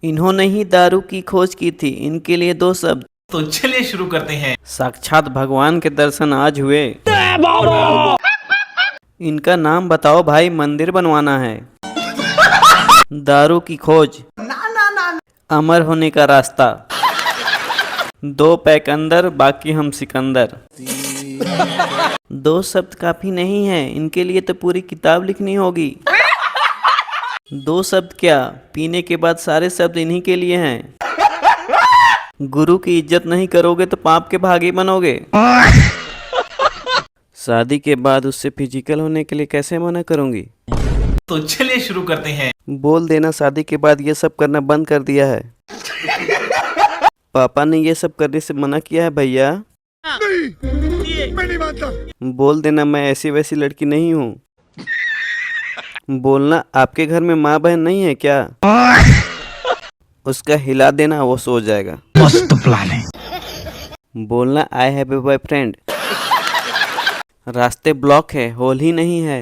इन्होंने ही दारू की खोज की थी। इनके लिए दो शब्द। तो चलिए शुरू करते हैं। साक्षात भगवान के दर्शन आज हुए। इनका नाम बताओ भाई, मंदिर बनवाना है। दारू की खोज, अमर होने का रास्ता। 2 पैक अंदर, बाकी हम सिकंदर। 2 शब्द काफी नहीं है, इनके लिए तो पूरी किताब लिखनी होगी। 2 शब्द क्या, पीने के बाद सारे शब्द इन्हीं के लिए हैं। गुरु की इज्जत नहीं करोगे तो पाप के भागी बनोगे। शादी के बाद उससे फिजिकल होने के लिए कैसे मना करूंगी। तो चलिए शुरू करते हैं। बोल देना शादी के बाद ये सब करना बंद कर दिया है। पापा ने ये सब करने से मना किया है भैया। मैं नहीं मानता। बोल देना मैं ऐसी वैसी लड़की नहीं हूँ। बोलना आपके घर में माँ बहन नहीं है क्या। उसका हिला देना, वो सो जाएगा। मस्त प्लान है। बोलना आई हैव ए बॉयफ्रेंड। रास्ते ब्लॉक है, होल ही नहीं है।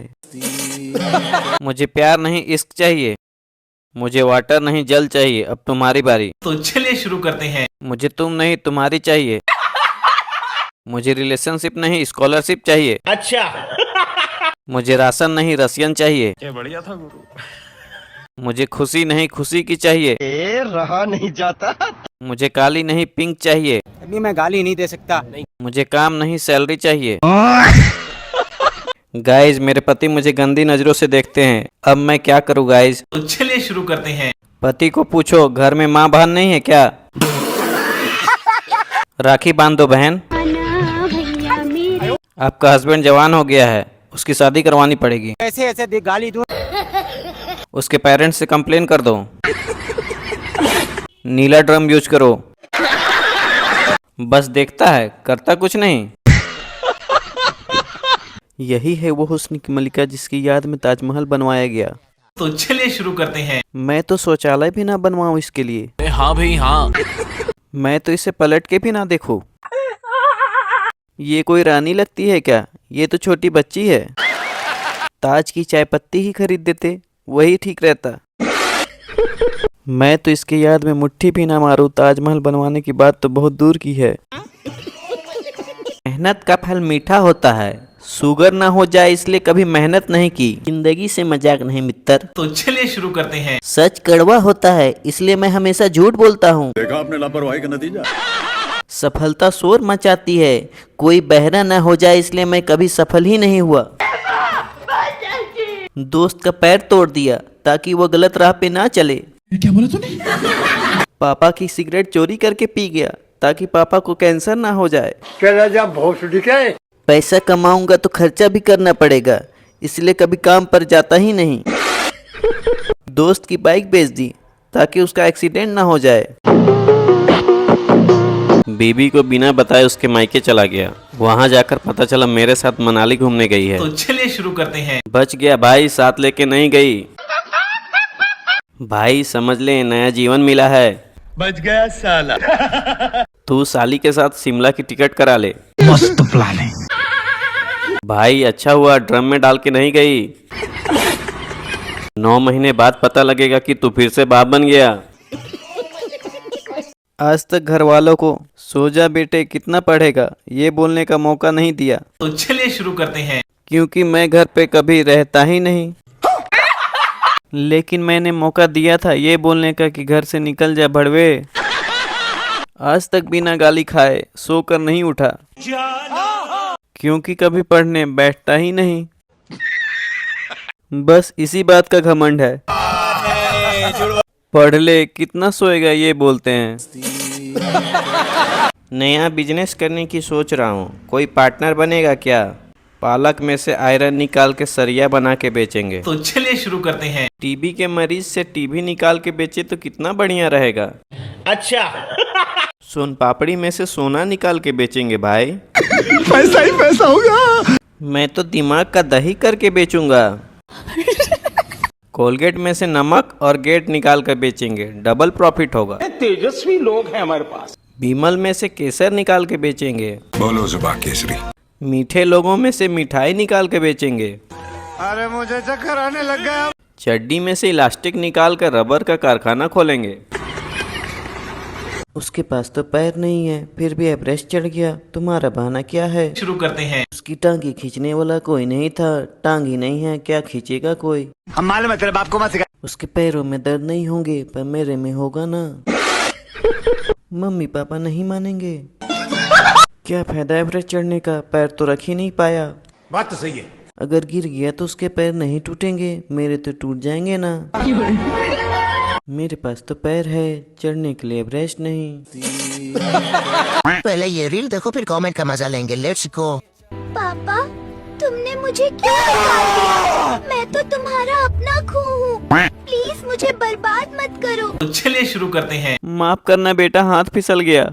मुझे प्यार नहीं इश्क चाहिए। मुझे वाटर नहीं जल चाहिए। अब तुम्हारी बारी। तो चलिए शुरू करते हैं। मुझे तुम नहीं तुम्हारी चाहिए। मुझे रिलेशनशिप नहीं स्कॉलरशिप चाहिए। अच्छा। मुझे राशन नहीं रसियन चाहिए। ये बढ़िया था गुरु। मुझे खुशी नहीं खुशी की चाहिए। रहा नहीं जाता। मुझे काली नहीं पिंक चाहिए। अभी मैं गाली नहीं दे सकता। मुझे काम नहीं सैलरी चाहिए। गाइज मेरे पति मुझे गंदी नजरों से देखते हैं, अब मैं क्या करूँ गाइज। तो चलिए शुरू करते हैं। पति को पूछो घर में माँ बहन नहीं है क्या। राखी बांध दो बहन। आपका हस्बैंड जवान हो गया है, उसकी शादी करवानी पड़ेगी। ऐसे ऐसे गाली दूं। उसके पेरेंट्स से कंप्लेन कर दो। नीला ड्रम यूज करो। बस देखता है, करता कुछ नहीं। यही है वो हुस्न की मलिका जिसकी याद में ताजमहल बनवाया गया। तो चलिए शुरू करते हैं। मैं तो शौचालय भी ना बनवाऊं इसके लिए। हाँ भाई हाँ। मैं तो इसे पलट के भी ना देखूं। ये कोई रानी लगती है क्या, ये तो छोटी बच्ची है। ताज की चाय पत्ती ही खरीद देते, वही ठीक रहता। मैं तो इसके याद में मुट्ठी भी ना मारूं। ताजमहल बनवाने की बात तो बहुत दूर की है। मेहनत का फल मीठा होता है, शुगर ना हो जाए इसलिए कभी मेहनत नहीं की। जिंदगी से मजाक नहीं मित्र। तो चलिए शुरू करते हैं। सच कड़वा होता है इसलिए मैं हमेशा झूठ बोलता हूँ। देखा आपने लापरवाही का नतीजा। सफलता शोर मचाती है, कोई बहरा न हो जाए इसलिए मैं कभी सफल ही नहीं हुआ। दोस्त का पैर तोड़ दिया ताकि वो गलत राह पे ना चले। क्या बोला तूने। पापा की सिगरेट चोरी करके पी गया ताकि पापा को कैंसर ना हो जाए। पैसा कमाऊंगा तो खर्चा भी करना पड़ेगा, इसलिए कभी काम पर जाता ही नहीं। दोस्त की बाइक बेच दी ताकि उसका एक्सीडेंट ना हो जाए। बीबी को बिना बताए उसके मायके चला गया, वहां जाकर पता चला मेरे साथ मनाली घूमने गई है। तो चलिए शुरू करते हैं। बच गया भाई, साथ लेके नहीं गई। भाई समझ ले नया जीवन मिला है। बच गया साला। तू साली के साथ शिमला की टिकट करा ले। मस्त प्लान है। भाई अच्छा हुआ ड्रम में डाल के नहीं गई। 9 महीने बाद पता लगेगा कि तू फिर से बाप बन गया। आज तक घर वालों को सो जा बेटे कितना पढ़ेगा ये बोलने का मौका नहीं दिया। तो चलिए शुरू करते हैं। क्योंकि मैं घर पे कभी रहता ही नहीं। लेकिन मैंने मौका दिया था ये बोलने का कि घर से निकल जा भड़वे। आज तक बिना गाली खाए सोकर नहीं उठा, क्योंकि कभी पढ़ने बैठता ही नहीं। बस इसी बात का घमंड है। पढ़ ले कितना सोएगा ये बोलते हैं। नया बिजनेस करने की सोच रहा हूँ, कोई पार्टनर बनेगा क्या। पालक में से आयरन निकाल के सरिया बना के बेचेंगे। तो चलिए शुरू करते हैं। टीबी के मरीज से टीबी निकाल के बेचे तो कितना बढ़िया रहेगा। अच्छा। सोन पापड़ी में से सोना निकाल के बेचेंगे भाई। पैसा ही पैसा होगा। मैं तो दिमाग का दही करके बेचूंगा। कोलगेट में से नमक और गेट निकाल कर बेचेंगे, डबल प्रॉफिट होगा। तेजस्वी लोग हैं हमारे पास। बीमल में से केसर निकाल के बेचेंगे। बोलो जुबा केसरी। मीठे लोगों में से मिठाई निकाल के बेचेंगे। अरे मुझे चक्कर आने लग गया। चड्डी में से इलास्टिक निकाल कर रबर का कारखाना खोलेंगे। उसके पास तो पैर नहीं है, फिर भी एवरेस्ट चढ़ गया। तुम्हारा बहाना क्या है? शुरू करते हैं। उसकी टांगी खींचने वाला कोई नहीं था। टांग ही नहीं है, क्या खींचेगा कोई? हम मालूम है तेरे बाप को मत सिखा। उसके पैरों में दर्द नहीं होंगे, पर मेरे में होगा ना। मम्मी पापा नहीं मानेंगे। क्या फायदा एवरेस्ट चढ़ने का, पैर तो रख ही नहीं पाया। बात तो सही है। अगर गिर गया तो उसके पैर नहीं टूटेंगे, मेरे तो टूट जाएंगे ना। मेरे पास तो पैर है, चढ़ने के लिए एवरेस्ट नहीं। पहले ये रील देखो, फिर कमेंट का मजा लेंगे। Let's go. पापा, तुमने मुझे क्यों निकाल दिया? मैं तो तुम्हारा अपना खो हूँ। प्लीज मुझे बर्बाद मत करो। तो चलिए शुरू करते हैं। माफ करना बेटा, हाथ फिसल गया।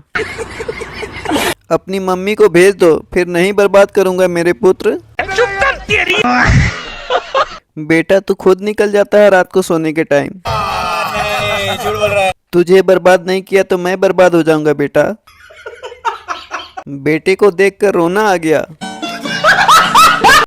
अपनी मम्मी को भेज दो, फिर नहीं बर्बाद करूंगा मेरे पुत्र। बेटा तू खुद निकल जाता है रात को सोने के टाइम। तुझे बर्बाद नहीं किया तो मैं बर्बाद हो जाऊंगा बेटा। बेटे को देखकर रोना आ गया।